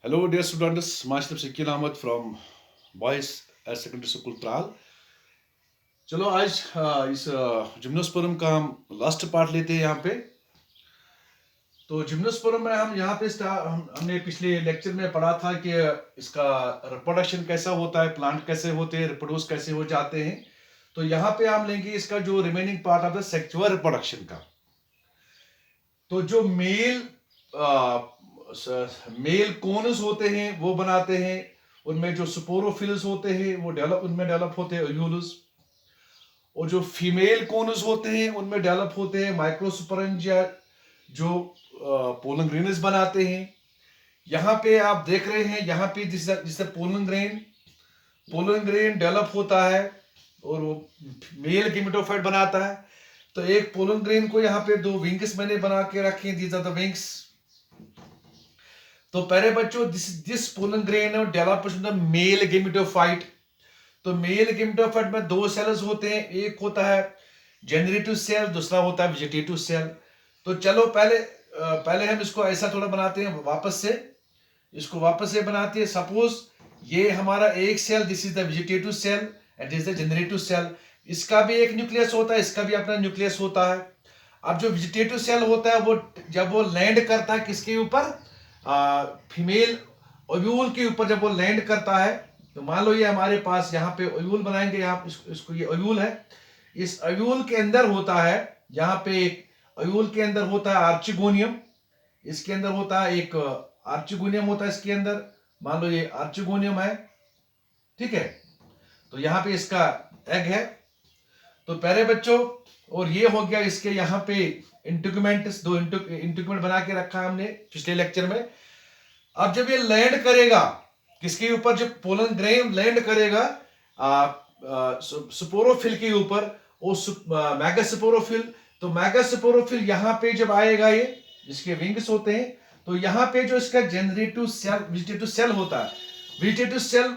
Hello, dear students. Myself Shakil Ahmed from Boys at Secondary School Tral. चलो आज इस gymnosperm का हम लास्ट पार्ट लेते हैं यहाँ पे। तो जिम्नोस्पर्म में हम यहाँ पे हमने पिछले लेक्चर में पढ़ा था कि इसका रिप्रोडक्शन कैसा होता है, प्लांट कैसे होते हैं, रिप्रोड्यूस कैसे हो जाते हैं। तो यहाँ पे हम लेंगे इसका जो remaining part of the sexual reproduction का। तो जो मेल कोनस होते हैं वो बनाते हैं, उनमें जो स्पोरोफिल्स होते हैं वो उनमें डेवलप होते हैं ओव्यूल्स, और जो फीमेल कोनस होते हैं उनमें डेवलप होते हैं माइक्रोस्पोरेंजिया जो पोलन ग्रेन्स बनाते हैं। यहाँ पे आप देख रहे हैं, यहाँ पे जिससे पोलन ग्रेन डेवलप होता है और वो मेल गेमेटोफाइट बनाता है। तो एक पोलन ग्रेन को यहाँ पे दो विंग्स मैंने बना के रखे, दीज आर द विंग्स। तो पहले बच्चों this pollen grain develops the mail gametophyte. तो मेल गेमेटोफाइट में दो सेल्स होते हैं, एक होता है जेनरेटिव सेल, दूसरा होता है वेजिटेटिव सेल। तो चलो पहले हम इसको ऐसा थोड़ा बनाते हैं, इसको वापस से बनाते हैं। सपोज ये हमारा एक cell, this is the vegetative cell and this is the generative cell. इसका भी एक न्यूक्लियस होता है, इसका भी अपना न्यूक्लियस होता है। अब जो वेजिटेटिव सेल होता है वो जब वो लैंड करता है किसके ऊपर, फीमेल ओव्यूल के ऊपर, जब वो लैंड करता है तो मान लो ये हमारे पास यहाँ पे ओव्यूल बनाएंगे, यहाँ इसको ये ओव्यूल है। इस ओव्यूल के अंदर होता है, यहाँ पे एक ओव्यूल के अंदर होता है आर्चिगोनियम, इसके अंदर होता है एक आर्चिगोनियम होता है इसके अंदर। मान लो ये आर्चिगोनियम है, ठीक है। तो यहाँ पे इसका एग है। तो पहले बच्चों, और ये हो गया इसके यहाँ पे इंटीग्यूमेंट्स, दो इंटीग्यूमेंट बना के रखा हमने पिछले लेक्चर में। अब जब ये लैंड करेगा किसके ऊपर, जब पोलन ग्रेन लैंड करेगा स्पोरोफिल के ऊपर, मैगास्पोरोफिल। तो मैगास्पोरोफिल यहाँ पे जब आएगा, ये जिसके विंग्स होते हैं, तो यहाँ पे जो इसका जेनरेटिव सेल वेजिटेटिव सेल होता है, वेजिटेटिव सेल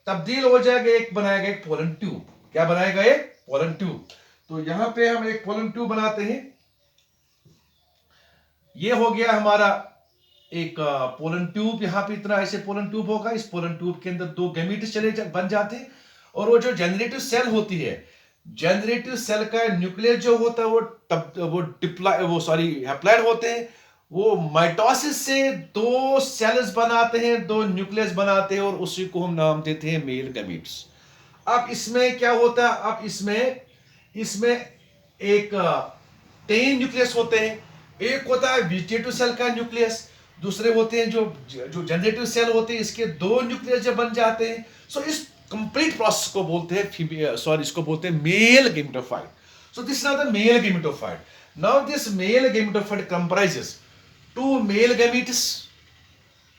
तब्दील हो जाएगा, एक बनाएगा एक पोलन ट्यूब। क्या बनाएगा? एक पोलन ट्यूब। तो यहाँ पे हम एक पोलन ट्यूब बनाते हैं। ये हो गया हमारा एक पोलन ट्यूब। यहाँ पे इतना ऐसे पोलन ट्यूब होगा, इस पोलन ट्यूब के अंदर दो गैमीट्स बन जाते हैं। और वो जो जेनरेटिव सेल होती है, जेनरेटिव सेल का न्यूक्लियस जो होता है वो हैप्लॉइड होते हैं। वो माइटोसिस से दो सेल्स बनाते हैं, दो न्यूक्लियस बनाते हैं, और उसी को हम नाम देते हैं मेल गैमीट्स। अब इसमें क्या होता है, अब इसमें एक 10 न्यूक्लियस होते हैं। एक होता है वेजिटेटिव सेल का न्यूक्लियस, दूसरे होते हैं जो जनरेटिव सेल होते हैं, इसके दो न्यूक्लियस जब बन जाते हैं। सो इस कंप्लीट प्रोसेस को बोलते हैं इसको बोलते हैं mail gametophyte. So this is the mail gametophyte. Now this mail gametophyte comprises two male gametes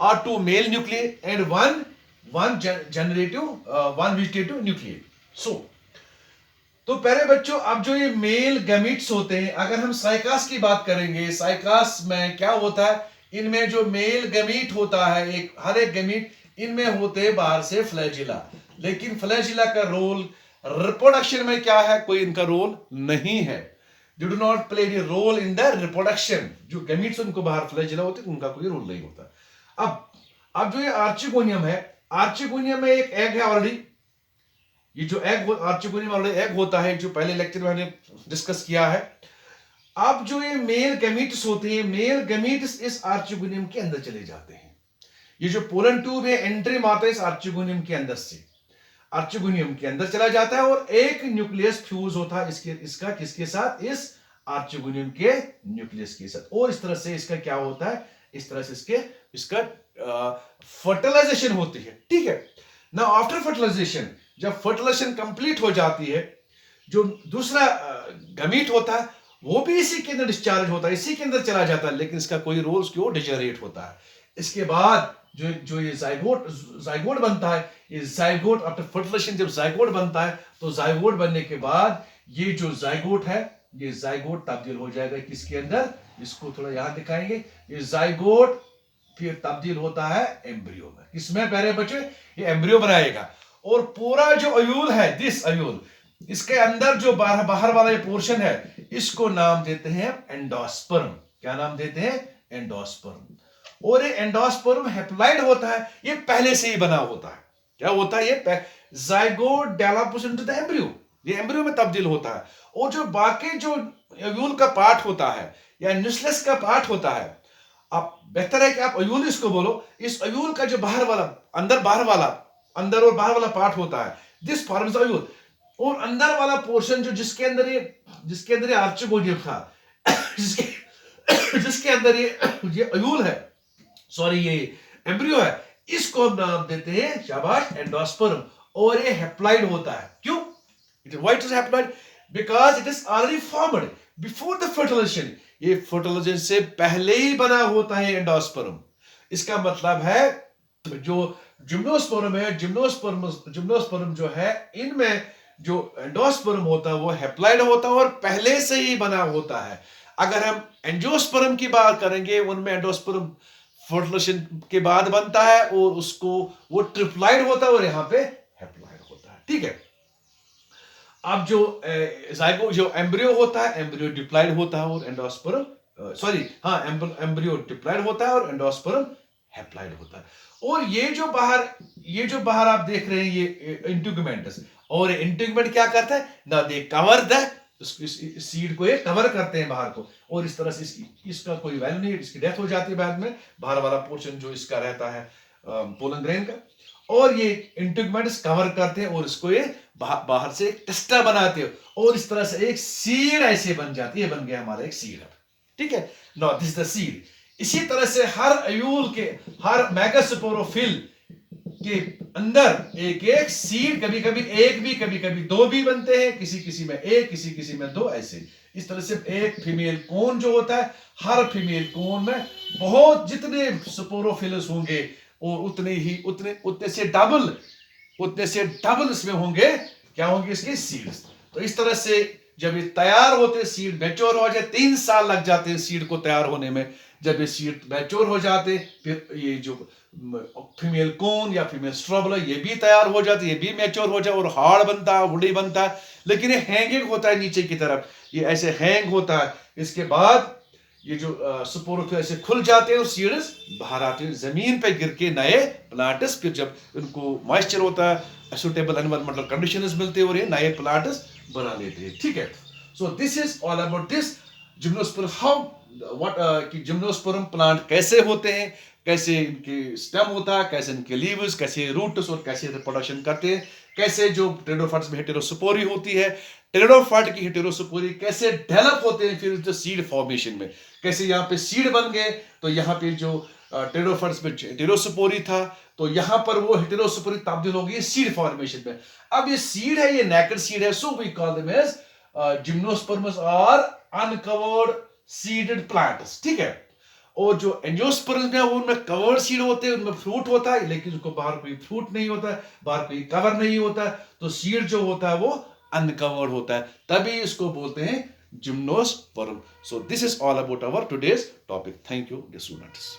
or two male nuclei and one vegetative nuclei. So तो पहले बच्चों, अब जो ये मेल गैमीट्स होते हैं, अगर हम साइकास की बात करेंगे, साइकास में क्या होता है, इनमें जो मेल गैमीट होता है, हर एक गैमीट, इनमें होते हैं बाहर से फ्लैजिला। लेकिन फ्लैजिला का रोल रिप्रोडक्शन में क्या है, कोई इनका रोल नहीं है। They do not play any role in the reproduction। जो गैमीट्स उनको बाहर फ्लैजिला होते हैं, उनका कोई रोल नहीं होता। अब जो ये आर्चिगोनियम है, आर्चिगोनियम में एक एग है ऑलरेडी। ये जो एग आर्चिगोनियम ऑलरेडी एग होता है, जो पहले लेक्चर में हमने डिस्कस किया है। अब जो ये मेल गैमीट्स होते हैं, मेल गैमीट्स इस आर्चिगोनियम के अंदर चले जाते हैं। ये जो पोलन ट्यूब है, एंट्री मारता है इस आर्चिगोनियम के अंदर से, आर्चिगोनियम के अंदर चला जाता है, और एक न्यूक्लियस फ्यूज होता है इसका किसके साथ, इस आर्चिगोनियम के न्यूक्लियस के साथ। और इस तरह से इसका क्या होता है, इस तरह से इसका फर्टिलाइजेशन होती है, ठीक है ना। आफ्टर फर्टिलाइजेशन, जब फर्टिलाइजेशन कंप्लीट हो जाती है, जो दूसरा गमीट होता है वो भी इसी के अंदर डिस्चार्ज होता है, इसी के अंदर चला जाता है, लेकिन इसका कोई रोल क्यों डिजेनरेट होता है। इसके बाद जो ये जाइगोट बनता है, ये जाइगोट आफ्टर फर्टिलाइजेशन जब जाइगोट बनता है, तो जाइगोट बनने के बाद ये जो जाइगोट है, ये जाइगोट तब्दील हो जाएगा किसके अंदर, इसको थोड़ा यहां दिखाएंगे। ये जाइगोट फिर तब्दील होता है एम्ब्रियो में। किसमें? पहले बच्चे ये एम्ब्रियो बनाएगा, और पूरा जो ओव्यूल है, दिस ओव्यूल, इसके अंदर जो बाहर वाला ये पोर्शन है, इसको नाम देते हैं एंडोस्पर्म। क्या नाम देते हैं? एंडोस्पर्म। और ये एंडोस्पर्म हैप्लॉइड होता है, ये पहले से ही बना होता है। क्या होता है? ये zygote develops into the embryo, ये एम्ब्रियो में तब्दील होता है। और जो बाकी जो ओव्यूल का पार्ट होता है या न्यूक्लियस का पार्ट होता है, आप बेहतर है कि आप ओव्यूल इसको बोलो, इस ओव्यूल का जो बाहर वाला, अंदर और बाहर वाला पार्ट होता है, दिस फॉर्म्स ओव्यूल। और अंदर वाला पोर्शन जो जिसके अंदर ये आर्चिगोनियम था, जिसके अंदर ये ओव्यूल है, सॉरी ये एम्ब्रियो है, इसको हम नाम देते हैं, शाबाश, एंडोस्पर्म। और ये हैप्लॉइड होता है। क्यों? Why it is haploid? Because it is already formed before the fertilization. ये फर्टिलाइजेशन से पहले ही बना होता है एंडोस्पर्म। इसका मतलब है जो जिम्नोस्पर्म है, जिम्नोस्पर्म जो है, इनमें जो एंडोस्पर्म होता है वो हैप्लॉइड होता है और पहले से ही बना होता है। अगर हम एंजियोस्पर्म की बात करेंगे, उनमें एंडोस्पर्म फर्टिलाइजेशन के बाद बनता है और उसको वो ट्रिप्लॉइड होता है और यहाँ पे हैप्लॉइड होता है। ठीक है। अब जो एम्ब्रियो होता है, एम्ब्रियो डिप्लॉइड होता है और एंडोस्पर्म एम्ब्रियो डिप्लॉइड होता है और एंडोस्पर्म हैप्लॉइड होता है। और ये जो बाहर आप देख रहे हैं, ये इंटीग्यूमेंटस, और इंटीग्यूमेंट क्या करता है ना, दे कवर द सीड को, ये कवर करते हैं बाहर को, और इस तरह से इसका कोई वैल्यू नहीं है, इसकी डेथ हो जाती है बाद में। बाहर वाला पोर्शन जो इसका रहता है पोलन ग्रेन का, और ये इंटीग्यूमेंट्स कवर करते हैं और इसको ये बाहर से एक टेस्टा बनाते हैं और इस तरह से एक सीड ऐसे बन जाती है। बन गया हमारा एक सीड। ठीक है, नो दिस द सीड। इसी तरह से हर अयूल के, हर मेगास्पोरोफिल के अंदर एक एक सीड, कभी कभी एक भी, कभी कभी दो भी बनते हैं, किसी में एक, किसी में दो, ऐसे। इस तरह से एक फीमेल कोन जो होता है, हर फीमेल कोन में बहुत जितने स्पोरोफिल्स होंगे और उतने से डबल इसमें होंगे, क्या होंगे इसके सीड्स। तो इस तरह से जब ये तैयार होते, सीड मैच्योर हो जाए, 3 साल लग जाते हैं सीड को तैयार होने में। जब ये सीड मैच्योर हो जाते, फिर ये जो फीमेल कोन या फीमेल स्ट्रॉबल ये भी तैयार हो जाती है, ये भी मैच्योर हो जाए और हार्ड बनता है, वुडी बनता है। लेकिन ये हैंगिंग होता है नीचे की तरफ, ये ऐसे हैंग होता है। इसके बाद ये जो स्पोरोफिल ऐसे खुल जाते हैं और सीड्स बाहर आते हैं, जमीन पे गिर के नए प्लांट्स, फिर जब उनको मॉइस्चर होता है, सूटेबल एनवायरमेंटल कंडीशंस मिलते हैं और ये नए प्लांट्स बना लेते हैं। ठीक है, सो this is all about this gymnosperm, कि जिम्नोस्पर्म प्लांट कैसे होते हैं, कैसे इनके स्टेम होता है, कैसे इनके लीव्स, कैसे रूट्स, और कैसे रिप्रोडक्शन करते हैं, कैसे जो टेरिडोफाइट्स में हेटेरोस्पोरी होती है, टेरिडोफाइट की हेटेरोस्पोरी कैसे डेवलप होते हैं, फिर जो सीड फॉर्मेशन में कैसे यहाँ पे सीड बन गए। तो यहाँ पे जो टेरिडोफाइट्स में हेटेरोस्पोरी था, तो यहाँ पर वो हेटेरोस्पोरी तब्दील हो गई सीड फॉर्मेशन में। अब ये सीड है, ये नेकेड सीड है, so we call them as gymnosperms और अनकवर्ड सीडेड प्लांट्स। ठीक है। और जो एंजियोस्पर्म्स है, उनमें कवर्ड सीड होते हैं, उनमें फ्रूट होता है, लेकिन उसको बाहर कोई फ्रूट नहीं होता है, बाहर कोई कवर नहीं होता है, तो सीड जो होता है वो अनकवर्ड होता है, तभी इसको बोलते हैं gymnosperm. So this is all about our today's topic. Thank you dear students.